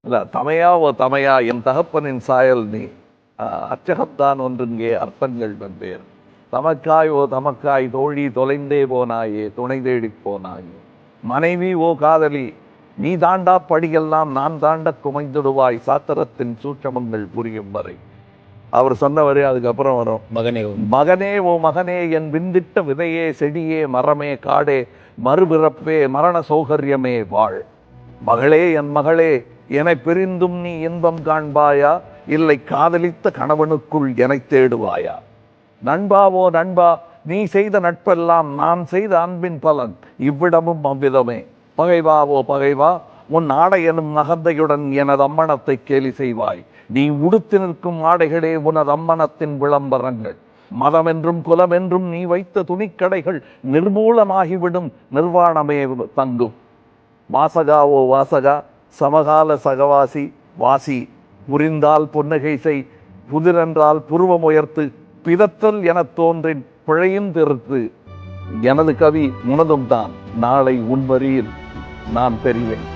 இல்ல தமையா ஓ தமையா என் தகப்பனின் சாயல் நீ அச்சகத்தான் ஒன்றுங்கே அர்த்தங்கள் வெவ்வேறு. தமக்காய் ஓ தமக்காய் தோழி தொலைந்தே போனாயே துணை தேடி போனாயே. மனைவி ஓ காதலி நீ தாண்டா படியெல்லாம் நான் தாண்ட குமைந்துடுவாய் சாத்திரத்தின் சூட்சமங்கள் புரியும் வரை. அவர் சொன்னவரே அதுக்கப்புறம் வரும். மகனே ஓ மகனே என் விந்திட்ட விதையே செடியே மரமே காடே மறுபிறப்பே மரண சௌகரியமே வாழ். மகளே என் மகளே என்னை பிரிந்தும் நீ இன்பம் காண்பாயா இல்லை காதலித்த கணவனுக்குள் என்னை தேடுவாயா. நண்பாவோ நண்பா நீ செய்த நட்பெல்லாம் நான் செய்த அன்பின் பலன் இவ்விடமும் அவ்விதமே. பகைவாவோ பகைவா உன் ஆடை எனும் நகந்தையுடன் எனது அம்மணத்தை கேலி செய்வாய். நீ உடுத்து நிற்கும் ஆடைகளே உனது அம்மணத்தின் விளம்பரங்கள். மதமென்றும் குலமென்றும் நீ வைத்த துணிக்கடைகள் நிர்மூலமாகிவிடும் நிர்வாணமே தங்கும். வாசகாவோ வாசகா சமகால சகவாசி வாசி புரிந்தால் புன்னகை செய் புதிரென்றால் புருவம் உயர்த்து பிதற்றல் எனத் தோன்றின் பிழையும் திருத்து. எனது கவி உனதும் தான் நாளை உன் வரியில் நான் தெரிவேன்.